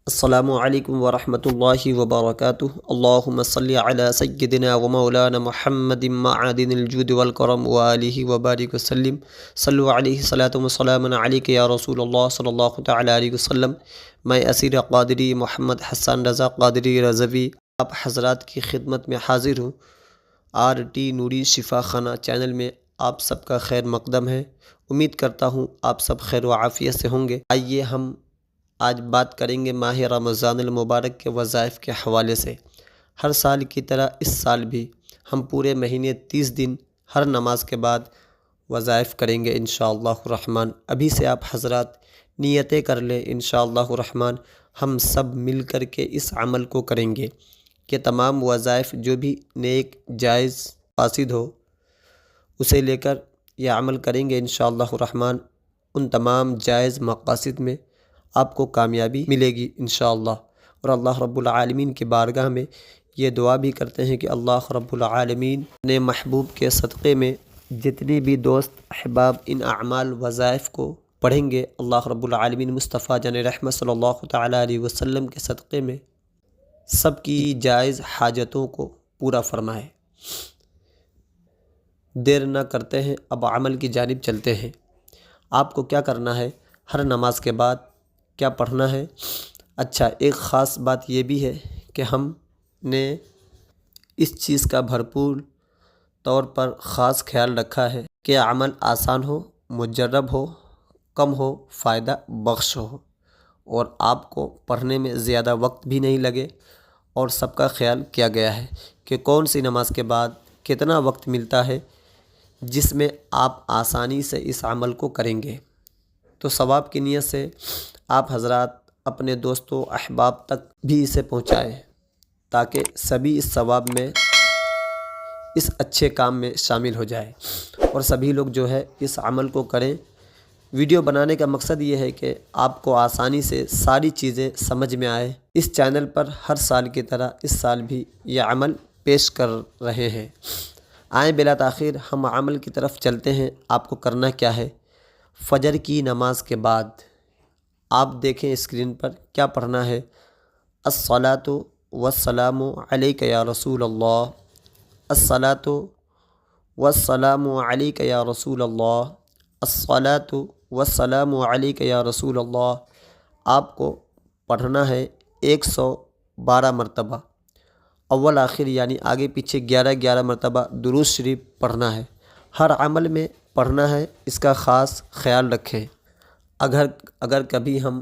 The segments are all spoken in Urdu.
السلام علیکم ورحمۃ اللہ وبرکاتہ۔ اللہم صلی علی سیدنا و مولانا محمد معدن الجود والکرم وآلہ وبارک وسلم۔ صلو علیہ صلاۃ و سلام علیک یا رسول اللہ صلی اللہ تعالی علیہ وسلم۔ میں اسیر قادری محمد حسن رضا قادری رضوی آپ حضرات کی خدمت میں حاضر ہوں۔ RT نوری شفا خانہ چینل میں آپ سب کا خیر مقدم ہے۔ امید کرتا ہوں آپ سب خیر و عافیت سے ہوں گے۔ آئیے ہم آج بات کریں گے ماہ رمضان المبارک کے وظائف کے حوالے سے۔ ہر سال کی طرح اس سال بھی ہم پورے مہینے 30 دن ہر نماز کے بعد وظائف کریں گے انشاءاللہ الرحمن۔ ابھی سے آپ حضرات نیتیں کر لیں انشاءاللہ الرحمن۔ ہم سب مل کر کے اس عمل کو کریں گے کہ تمام وظائف جو بھی نیک جائز فاسد ہو اسے لے کر یہ عمل کریں گے انشاءاللہ الرحمن۔ ان تمام جائز مقاصد میں آپ کو کامیابی ملے گی انشاءاللہ۔ اور اللہ رب العالمین کی بارگاہ میں یہ دعا بھی کرتے ہیں کہ اللہ رب العالمین نے محبوب کے صدقے میں جتنے بھی دوست احباب ان اعمال وظائف کو پڑھیں گے، اللہ رب العالمین مصطفیٰ جان رحمت صلی اللہ تعالی علیہ وسلم کے صدقے میں سب کی جائز حاجتوں کو پورا فرمائے۔ دیر نہ کرتے ہیں، اب عمل کی جانب چلتے ہیں۔ آپ کو کیا کرنا ہے؟ ہر نماز کے بعد کیا پڑھنا ہے؟ اچھا، ایک خاص بات یہ بھی ہے کہ ہم نے اس چیز کا بھرپور طور پر خاص خیال رکھا ہے کہ عمل آسان ہو، مجرب ہو، کم ہو، فائدہ بخش ہو، اور آپ کو پڑھنے میں زیادہ وقت بھی نہیں لگے۔ اور سب کا خیال کیا گیا ہے کہ کون سی نماز کے بعد کتنا وقت ملتا ہے جس میں آپ آسانی سے اس عمل کو کریں گے۔ تو ثواب کی نیت سے آپ حضرات اپنے دوستوں احباب تک بھی اسے پہنچائیں تاکہ سبھی اس ثواب میں، اس اچھے کام میں شامل ہو جائے اور سبھی لوگ جو ہے اس عمل کو کریں۔ ویڈیو بنانے کا مقصد یہ ہے کہ آپ کو آسانی سے ساری چیزیں سمجھ میں آئے۔ اس چینل پر ہر سال کی طرح اس سال بھی یہ عمل پیش کر رہے ہیں۔ آئیں بلا تاخیر ہم عمل کی طرف چلتے ہیں۔ آپ کو کرنا کیا ہے؟ فجر کی نماز کے بعد آپ دیکھیں اسکرین پر کیا پڑھنا ہے۔ الصلاۃ والسلام علیک یا رسول اللہ، الصلاۃ والسلام علیک یا رسول اللہ، الصلاۃ والسلام علیک یا رسول اللہ۔ آپ کو پڑھنا ہے 112 مرتبہ، اول آخر یعنی آگے پیچھے 11 مرتبہ درود شریف پڑھنا ہے۔ ہر عمل میں پڑھنا ہے، اس کا خاص خیال رکھیں۔ اگر کبھی ہم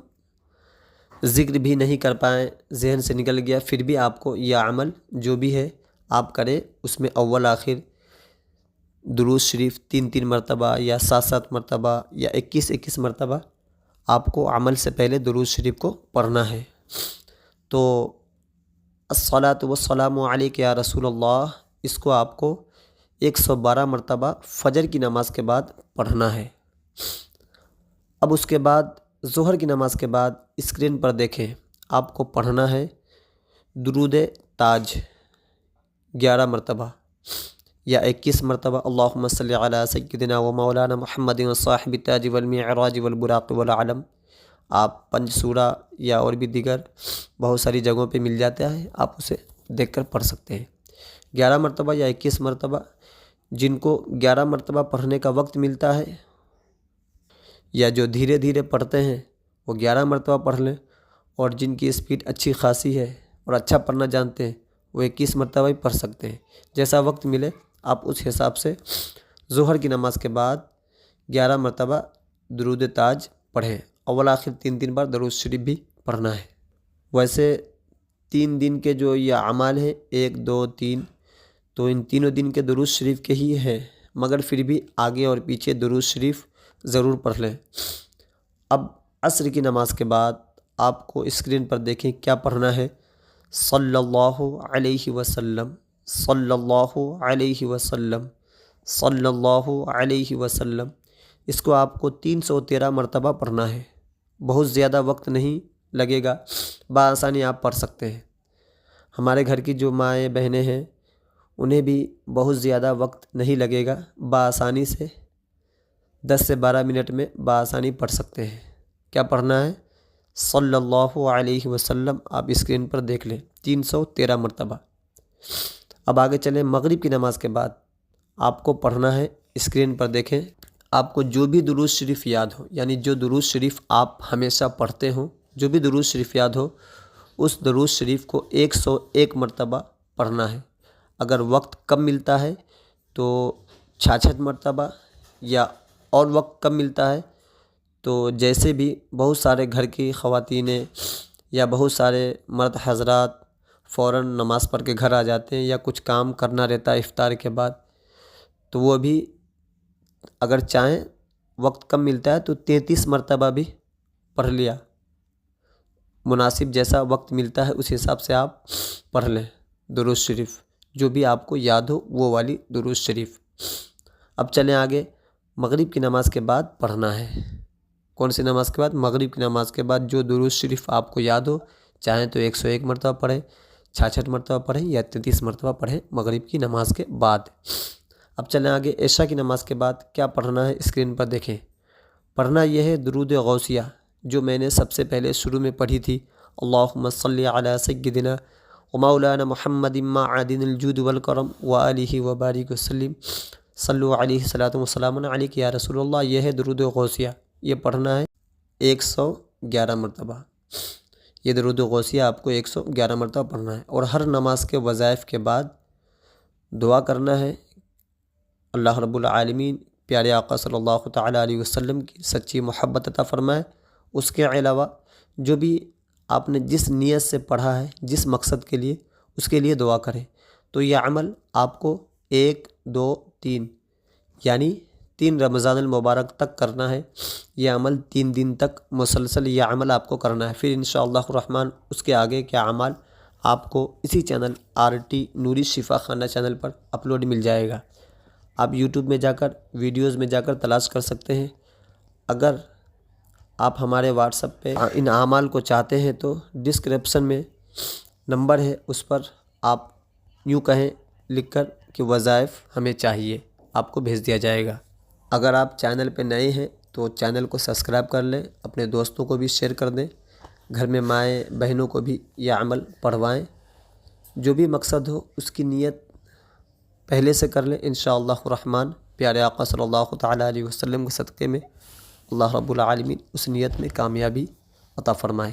ذکر بھی نہیں کر پائیں، ذہن سے نکل گیا، پھر بھی آپ کو یہ عمل جو بھی ہے آپ کریں، اس میں اول آخر درود شریف 3 مرتبہ یا 7 مرتبہ یا 21 مرتبہ آپ کو عمل سے پہلے درود شریف کو پڑھنا ہے۔ تو الصلاۃ والسلام علیک یا رسول اللہ، اس کو آپ کو 112 مرتبہ فجر کی نماز کے بعد پڑھنا ہے۔ اب اس کے بعد ظہر کی نماز کے بعد اسکرین پر دیکھیں، آپ کو پڑھنا ہے درود تاج 11 مرتبہ یا 21 مرتبہ۔ اللہم صلی علی سیدنا و مولانا محمد صاحب التاج والمعراج والبراق والعلم۔ آپ پنج سورہ یا اور بھی دیگر بہت ساری جگہوں پہ مل جاتا ہے، آپ اسے دیکھ کر پڑھ سکتے ہیں۔ 11 مرتبہ یا 21 مرتبہ، جن کو 11 مرتبہ پڑھنے کا وقت ملتا ہے یا جو دھیرے دھیرے پڑھتے ہیں وہ 11 مرتبہ پڑھ لیں، اور جن کی اسپیڈ اچھی خاصی ہے اور اچھا پڑھنا جانتے ہیں وہ 21 مرتبہ ہی پڑھ سکتے ہیں۔ جیسا وقت ملے آپ اس حساب سے ظہر کی نماز کے بعد 11 مرتبہ درود تاج پڑھیں، اول آخر 3 بار درود شریف بھی پڑھنا ہے۔ ویسے 3 دن کے جو یہ اعمال ہیں 1 2 3، تو ان تینوں دن کے درود شریف کے ہی ہیں، مگر پھر بھی آگے اور پیچھے درود شریف ضرور پڑھ لیں۔ اب عصر کی نماز کے بعد آپ کو اسکرین پر دیکھیں کیا پڑھنا ہے۔ صلی اللہ علیہ وسلم، صلی اللہ علیہ وسلم، صلی اللہ علیہ وسلم۔ اس کو آپ کو 313 مرتبہ پڑھنا ہے۔ بہت زیادہ وقت نہیں لگے گا، بآسانی آپ پڑھ سکتے ہیں۔ ہمارے گھر کی جو مائیں بہنیں ہیں انہیں بھی بہت زیادہ وقت نہیں لگے گا، بآسانی سے 10 سے 12 منٹ میں بآسانی پڑھ سکتے ہیں۔ کیا پڑھنا ہے؟ صلی اللہ علیہ وسلم آپ اسکرین پر دیکھ لیں 313 مرتبہ۔ اب آگے چلیں، مغرب کی نماز کے بعد آپ کو پڑھنا ہے، اسکرین پر دیکھیں، آپ کو جو بھی درود شریف یاد ہو، یعنی جو درود شریف آپ ہمیشہ پڑھتے ہوں، جو بھی درود شریف یاد ہو، اس درود شریف کو 101 مرتبہ پڑھنا ہے۔ اگر وقت کم ملتا ہے تو 66 مرتبہ، یا اور وقت کم ملتا ہے تو جیسے بھی بہت سارے گھر کی خواتینیں یا بہت سارے مرد حضرات فوراً نماز پڑھ کے گھر آ جاتے ہیں، یا کچھ کام کرنا رہتا ہے افطار کے بعد، تو وہ بھی اگر چاہیں وقت کم ملتا ہے تو 33 مرتبہ بھی پڑھ لیا، مناسب جیسا وقت ملتا ہے اس حساب سے آپ پڑھ لیں درود شریف، جو بھی آپ کو یاد ہو وہ والی درود شریف۔ اب چلیں آگے، مغرب کی نماز کے بعد پڑھنا ہے، کون سی نماز کے بعد؟ مغرب کی نماز کے بعد جو درود شریف آپ کو یاد ہو، چاہیں تو 101 مرتبہ پڑھیں، 66 مرتبہ پڑھیں، یا 33 مرتبہ پڑھیں مغرب کی نماز کے بعد۔ اب چلیں آگے، عشاء کی نماز کے بعد کیا پڑھنا ہے، اسکرین پر دیکھیں۔ پڑھنا یہ ہے درود غوثیہ، جو میں نے سب سے پہلے شروع میں پڑھی تھی، اللہم صلی علی سیدنا ومولانا محمد معدن الجود والکرم وآلہ وبارک وسلم صلو علیہ صلاۃ وسلام علیک یا رسول اللہ۔ یہ ہے درود غوثیہ، یہ پڑھنا ہے 111 مرتبہ۔ یہ درود غوثیہ آپ کو 111 مرتبہ پڑھنا ہے، اور ہر نماز کے وظائف کے بعد دعا کرنا ہے، اللہ رب العالمین پیارے آقا صلی اللہ تعالیٰ علیہ وسلم کی سچی محبت عطا فرمائے۔ اس کے علاوہ جو بھی آپ نے جس نیت سے پڑھا ہے، جس مقصد کے لیے، اس کے لیے دعا کریں۔ تو یہ عمل آپ کو 1، 2، 3 یعنی 3 رمضان المبارک تک کرنا ہے۔ یہ عمل 3 دن تک مسلسل یہ عمل آپ کو کرنا ہے، پھر انشاءاللہ الرحمن اس کے آگے کے اعمال آپ کو اسی چینل RT نوری شفا خانہ چینل پر اپلوڈ مل جائے گا۔ آپ یوٹیوب میں جا کر، ویڈیوز میں جا کر تلاش کر سکتے ہیں۔ اگر آپ ہمارے واٹس ایپ پہ ان اعمال کو چاہتے ہیں تو ڈسکرپشن میں نمبر ہے، اس پر آپ یوں کہیں لکھ کر کہ وظائف ہمیں چاہیے، آپ کو بھیج دیا جائے گا۔ اگر آپ چینل پہ نئے ہیں تو چینل کو سبسکرائب کر لیں، اپنے دوستوں کو بھی شیئر کر دیں، گھر میں مائیں بہنوں کو بھی یہ عمل پڑھوائیں۔ جو بھی مقصد ہو اس کی نیت پہلے سے کر لیں، انشاءاللہ الرحمن پیارے آقا صلی اللہ تعالیٰ علیہ وسلم کے صدقے میں اللہ رب العالمین اس نیت میں کامیابی عطا فرمائے۔